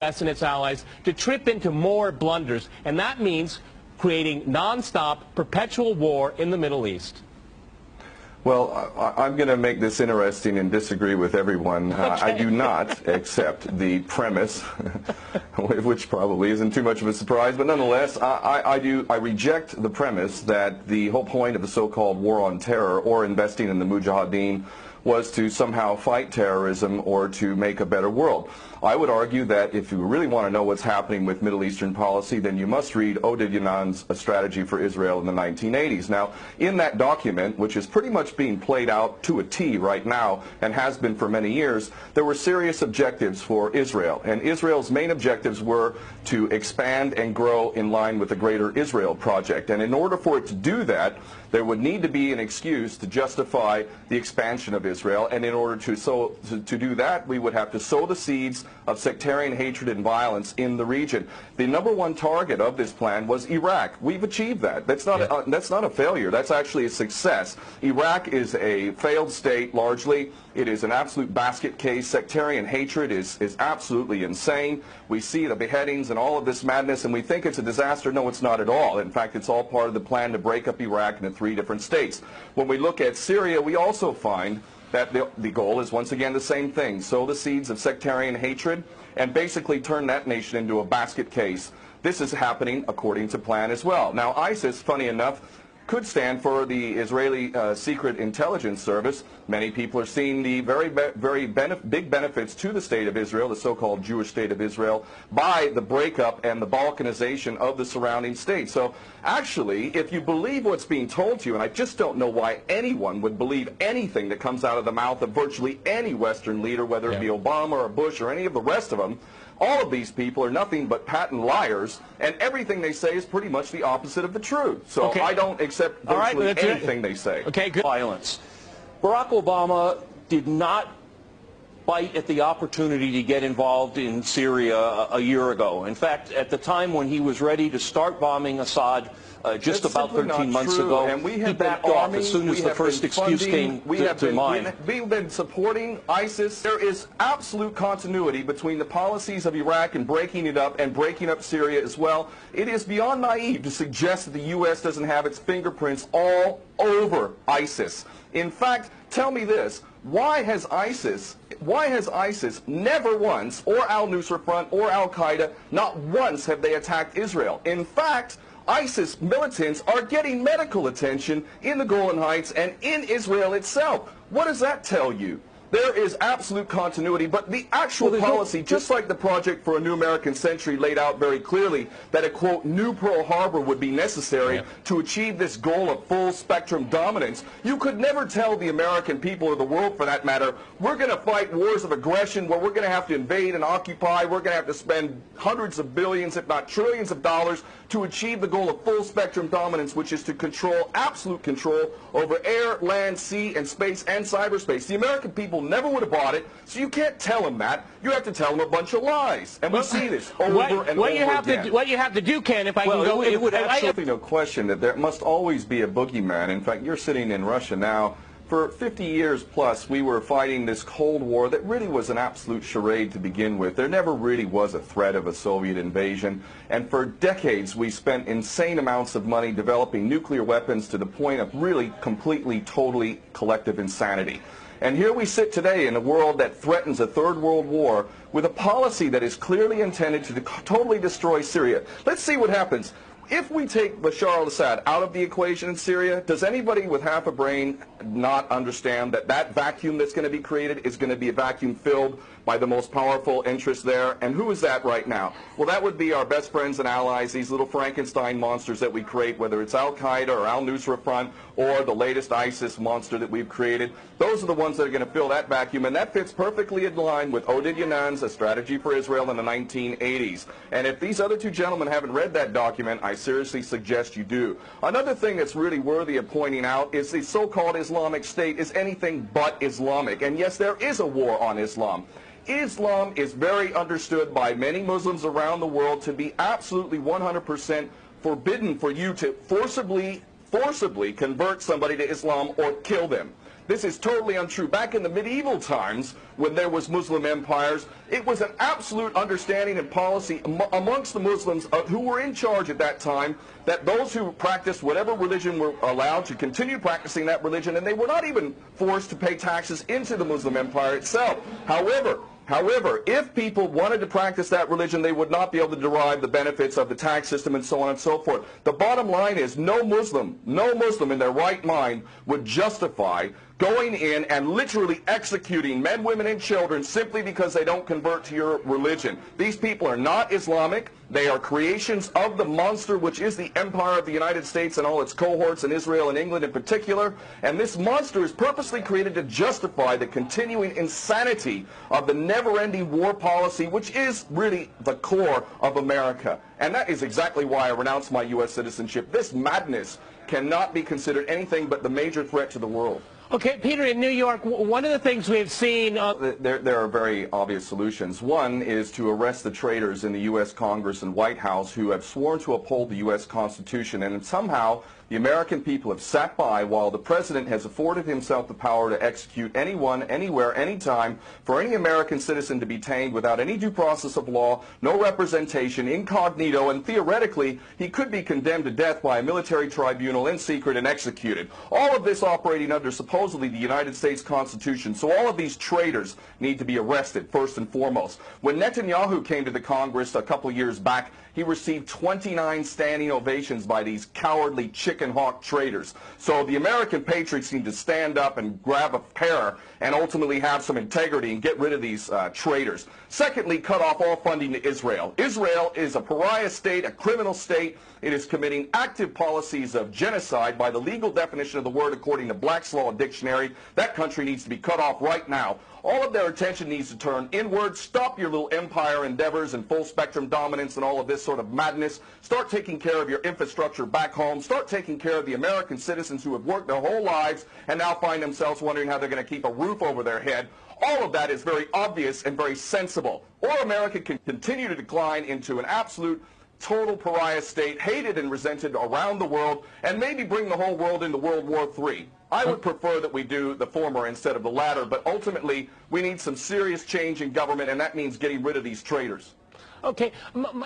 and its allies to trip into more blunders, and that means creating non-stop, perpetual war in the Middle East. Well, I'm going to make this interesting and disagree with everyone. Okay. I do not accept the premise, which probably isn't too much of a surprise, but nonetheless, I reject the premise that the whole point of the so-called war on terror or investing in the Mujahideen was to somehow fight terrorism or to make a better world. I would argue that if you really want to know what's happening with Middle Eastern policy, then you must read Oded Yanan's A Strategy for Israel in the 1980s. Now, in that document, which is pretty much being played out to a T right now and has been for many years, there were serious objectives for Israel. And Israel's main objectives were to expand and grow in line with the Greater Israel Project. And in order for it to do that, there would need to be an excuse to justify the expansion of Israel, and in order to do that, we would have to sow the seeds of sectarian hatred and violence in the region. The number one target of this plan was Iraq. We've achieved that. That's not a failure. That's actually a success. Iraq is a failed state largely. It is an absolute basket case. Sectarian hatred is absolutely insane. We see the beheadings and all of this madness, and we think it's a disaster. No, it's not at all. In fact, it's all part of the plan to break up Iraq into 3 different states. When we look at Syria, we also find that the goal is once again the same thing: sow the seeds of sectarian hatred and basically turn that nation into a basket case. This is happening according to plan as well. Now, ISIS, funny enough, could stand for the Israeli Secret Intelligence Service. Many people are seeing the very big benefits to the state of Israel, the so-called Jewish state of Israel, by the breakup and the balkanization of the surrounding states. So actually, if you believe what's being told to you, and I just don't know why anyone would believe anything that comes out of the mouth of virtually any Western leader, whether it be Obama or Bush or any of the rest of them, all of these people are nothing but patent liars, and everything they say is pretty much the opposite of the truth. So I don't accept virtually anything they say. Okay, good. Violence. Barack Obama did not bite at the opportunity to get involved in Syria a year ago. In fact, at the time when he was ready to start bombing Assad, just about 13 months ago, and he backed off as soon as the first excuse came to mind. We've been supporting ISIS. There is absolute continuity between the policies of Iraq and breaking it up and breaking up Syria as well. It is beyond naive to suggest that the U.S. doesn't have its fingerprints all over ISIS. In fact, tell me this: why has ISIS never once, or al-Nusra Front or al-Qaeda, not once have they attacked Israel? In fact, ISIS militants are getting medical attention in the Golan Heights and in Israel itself. What does that tell you? There is absolute continuity, but the actual policy, just like the Project for a New American Century laid out very clearly, that a, quote, new Pearl Harbor would be necessary to achieve this goal of full spectrum dominance, you could never tell the American people, or the world for that matter, we're going to fight wars of aggression where we're going to have to invade and occupy, we're going to have to spend hundreds of billions, if not trillions of dollars to achieve the goal of full spectrum dominance, which is to control, absolute control over air, land, sea, and space and cyberspace. The American people never would have bought it, so you can't tell them that. You have to tell them a bunch of lies. And we see this over and over again. What you have to do, Ken, if I can go... It would absolutely no question that there must always be a boogeyman. In fact, you're sitting in Russia now. For 50 years plus, we were fighting this Cold War that really was an absolute charade to begin with. There never really was a threat of a Soviet invasion. And for decades, we spent insane amounts of money developing nuclear weapons to the point of really completely, totally collective insanity. And here we sit today in a world that threatens a third world war with a policy that is clearly intended to totally destroy Syria. Let's see what happens. If we take Bashar al-Assad out of the equation in Syria, does anybody with half a brain not understand that that vacuum that's going to be created is going to be a vacuum filled by the most powerful interests there? And who is that right now? Well, that would be our best friends and allies, these little Frankenstein monsters that we create, whether it's al-Qaeda or al-Nusra Front or the latest ISIS monster that we've created. Those are the ones that are going to fill that vacuum, and that fits perfectly in line with Oded Yanan's A Strategy for Israel in the 1980s. And if these other two gentlemen haven't read that document, I seriously suggest you do. Another thing that's really worthy of pointing out is the so-called Islamic State is anything but Islamic. And yes, there is a war on Islam. Islam is very understood by many Muslims around the world to be absolutely 100% forbidden for you to forcibly convert somebody to Islam or kill them. This is totally untrue. Back in the medieval times, when there was Muslim empires, it was an absolute understanding and policy amongst the Muslims who were in charge at that time that those who practiced whatever religion were allowed to continue practicing that religion, and they were not even forced to pay taxes into the Muslim empire itself. However, if people wanted to practice that religion, they would not be able to derive the benefits of the tax system and so on and so forth. The bottom line is no Muslim in their right mind would justify going in and literally executing men, women, and children simply because they don't convert to your religion. These people are not Islamic. They are creations of the monster, which is the empire of the United States and all its cohorts in Israel and England in particular. And this monster is purposely created to justify the continuing insanity of the never-ending war policy, which is really the core of America. And that is exactly why I renounce my U.S. citizenship. This madness cannot be considered anything but the major threat to the world. Okay, Peter, in New York, one of the things we've seen... There are very obvious solutions. One is to arrest the traitors in the U.S. Congress and White House who have sworn to uphold the U.S. Constitution, and somehow the American people have sat by while the President has afforded himself the power to execute anyone, anywhere, anytime, for any American citizen to be detained without any due process of law, no representation, incognito, and theoretically he could be condemned to death by a military tribunal in secret and executed. All of this operating under supposedly the United States Constitution. So all of these traitors need to be arrested first and foremost. When Netanyahu came to the Congress a couple years back, he received 29 standing ovations by these cowardly chicken hawk traitors. So the American patriots need to stand up and grab a pair and ultimately have some integrity and get rid of these traitors. Secondly, cut off all funding to Israel. Israel is a pariah state, a criminal state. It is committing active policies of genocide by the legal definition of the word according to Black's Law Dictionary. That country needs to be cut off right now. All of their attention needs to turn inward. Stop your little empire endeavors and full spectrum dominance and all of this sort of madness. Start taking care of your infrastructure back home. Start taking care of the American citizens who have worked their whole lives and now find themselves wondering how they're going to keep a roof over their head. All of that is very obvious and very sensible. Or America can continue to decline into an absolute total pariah state, hated and resented around the world, and maybe bring the whole world into World War III. I would prefer that we do the former instead of the latter, but ultimately we need some serious change in government, and that means getting rid of these traitors. Okay.